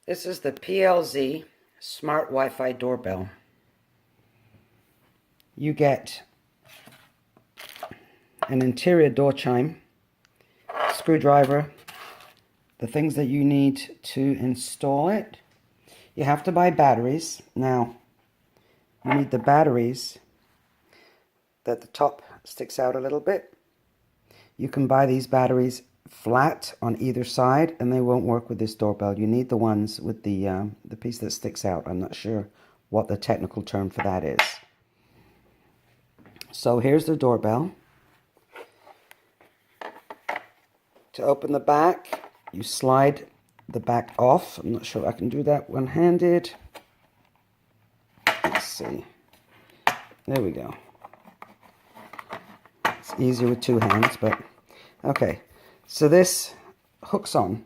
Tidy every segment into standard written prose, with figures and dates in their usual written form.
This is the PLZ Smart Wi-Fi Doorbell. You get an interior door chime, screwdriver, the things that you need to install it. You have to buy batteries. Now, you need the batteries that the top sticks out a little bit. You can buy these batteries flat on either side and they won't work with this doorbell. You need the ones with the piece that sticks out. I'm not sure what the technical term for that is. So here's the doorbell. To open the back, you slide the back off. I'm not sure I can do that one-handed. Let's see. There we go. It's easier with two hands, but okay. So this hooks on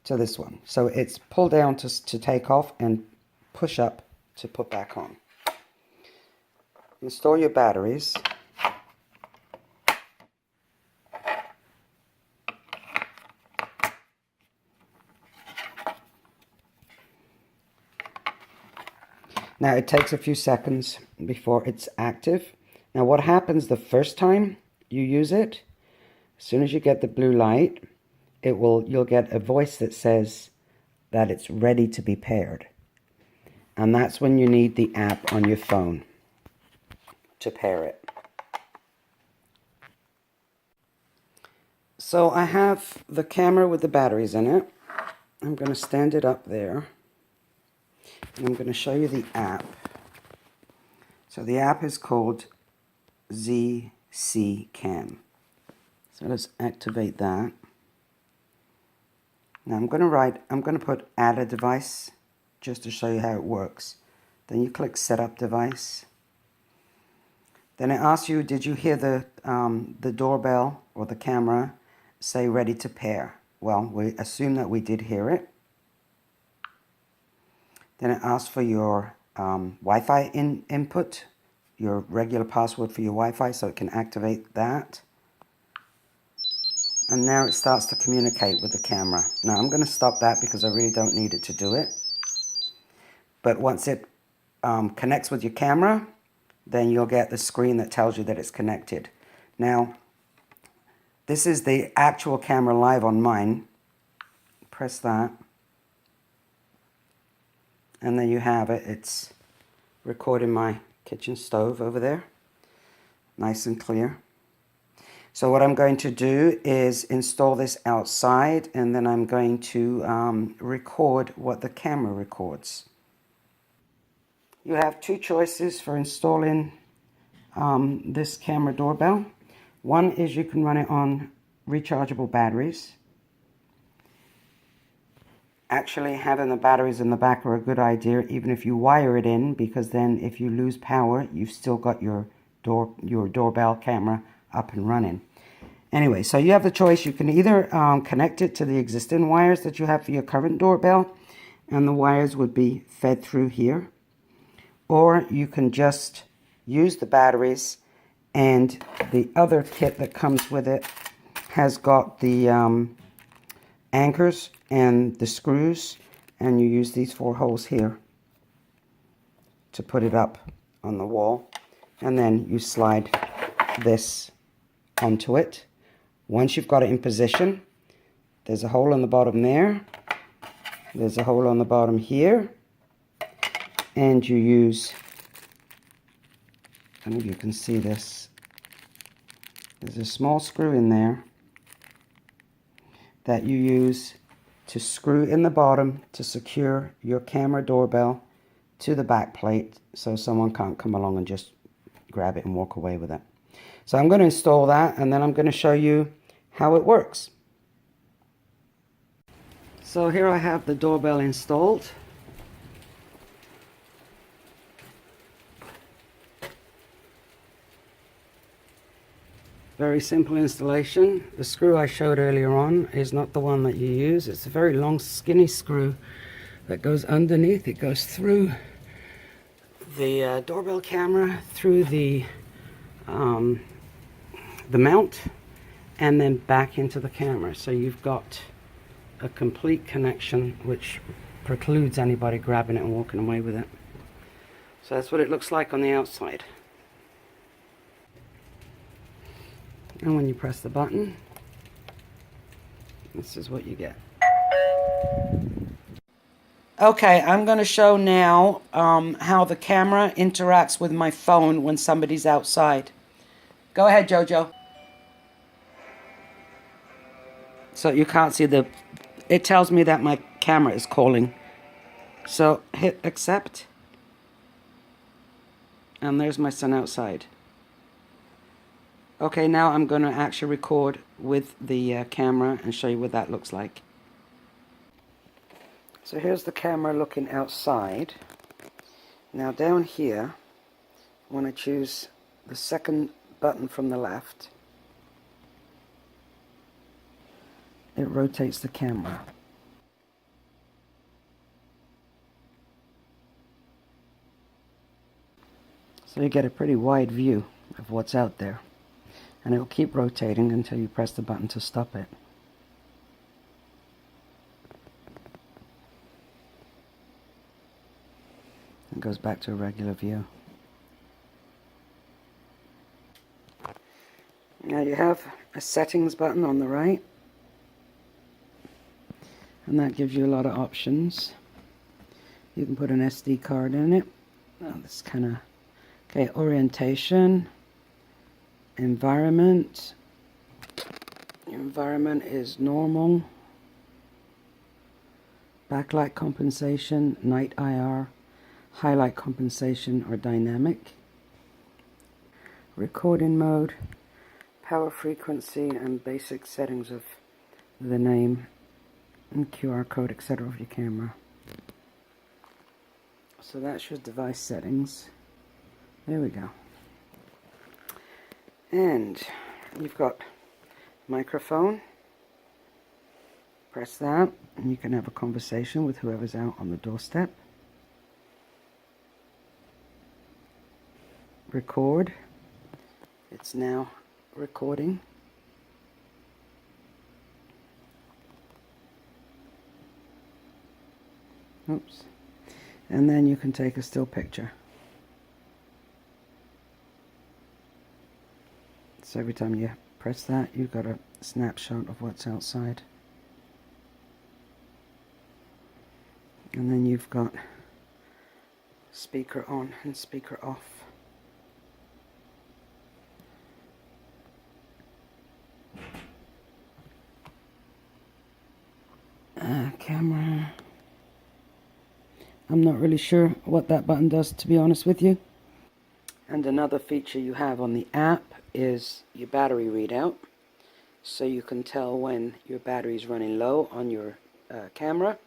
to this one. So it's pull down to take off and push up to put back on. Install your batteries. Now it takes a few seconds before it's active. Now what happens the first time you use it, as soon as you get the blue light, you'll get a voice that says that it's ready to be paired. And that's when you need the app on your phone to pair it. So I have the camera with the batteries in it. I'm going to stand it up there. And I'm going to show you the app. So the app is called ZC Cam. So let's activate that. Now I'm going to put add a device just to show you how it works. Then you click set up device. Then it asks you, did you hear the doorbell or the camera say ready to pair? Well, we assume that we did hear it. Then it asks for your Wi-Fi input, your regular password for your Wi-Fi, so it can activate that. And now it starts to communicate with the camera. Now I'm going to stop that because I really don't need it to do it. But once it connects with your camera, then you'll get the screen that tells you that it's connected. Now, this is the actual camera live on mine. Press that. And there you have it. It's recording my kitchen stove over there. Nice and clear. So what I'm going to do is install this outside, and then I'm going to record what the camera records. You have two choices for installing this camera doorbell. One is you can run it on rechargeable batteries. Actually, having the batteries in the back are a good idea, even if you wire it in, because then if you lose power, you've still got your doorbell camera up and running. Anyway, so you have the choice. You can either connect it to the existing wires that you have for your current doorbell, and the wires would be fed through here. Or you can just use the batteries, and the other kit that comes with it has got the anchors and the screws, and you use these 4 holes here to put it up on the wall, and then you slide this onto it. Once you've got it in position, there's a hole on the bottom there, there's a hole on the bottom here, and you use, I don't know if you can see this, there's a small screw in there that you use to screw in the bottom to secure your camera doorbell to the back plate so someone can't come along and just grab it and walk away with it. So I'm going to install that, and then I'm going to show you how it works. So here I have the doorbell installed. Very simple installation. The screw I showed earlier on is not the one that you use. It's a very long skinny screw that goes underneath. It goes through the doorbell camera, through the mount, and then back into the camera. So you've got a complete connection which precludes anybody grabbing it and walking away with it. So that's what it looks like on the outside. And when you press the button, this is what you get. Okay, I'm going to show now how the camera interacts with my phone when somebody's outside. Go ahead, Jojo. So you can't see it tells me that my camera is calling. So hit accept. And there's my son outside. Okay, now I'm going to actually record with the camera and show you what that looks like. So here's the camera looking outside. Now down here, I want to choose the second button from the left. It rotates the camera. So you get a pretty wide view of what's out there. And it will keep rotating until you press the button to stop it. It goes back to a regular view. Now you have a settings button on the right. And that gives you a lot of options. You can put an SD card in it. Oh, this kind of... Okay, orientation. Environment. Your environment is normal. Backlight compensation, night IR, highlight compensation, or dynamic. Recording mode, power frequency, and basic settings of the name and QR code, etc. of your camera. So that's your device settings. There we go. And you've got microphone. Press that and you can have a conversation with whoever's out on the doorstep. Record. It's now recording. Oops. And then you can take a still picture. So every time you press that, you've got a snapshot of what's outside. And then you've got speaker on and speaker off. Camera. I'm not really sure what that button does, to be honest with you. And another feature you have on the app is your battery readout. So you can tell when your battery is running low on your camera.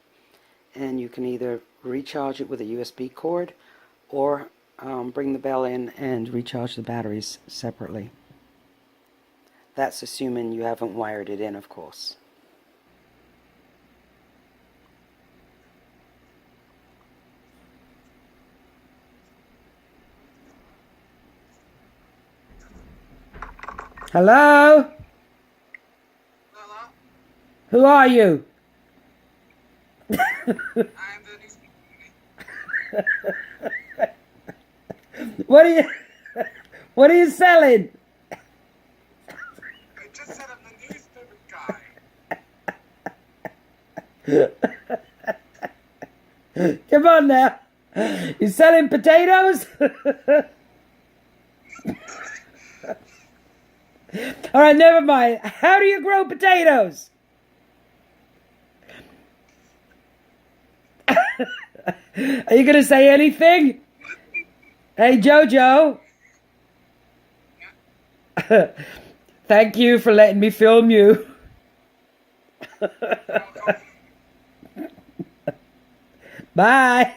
And you can either recharge it with a USB cord or bring the bell in and recharge the batteries separately. That's assuming you haven't wired it in, of course. Hello? Hello? Who are you? I am the What are you selling? I just said I'm the newspaper guy. Come on now. You selling potatoes? All right, never mind. How do you grow potatoes? Are you going to say anything? Hey, Jojo. Thank you for letting me film you. Bye.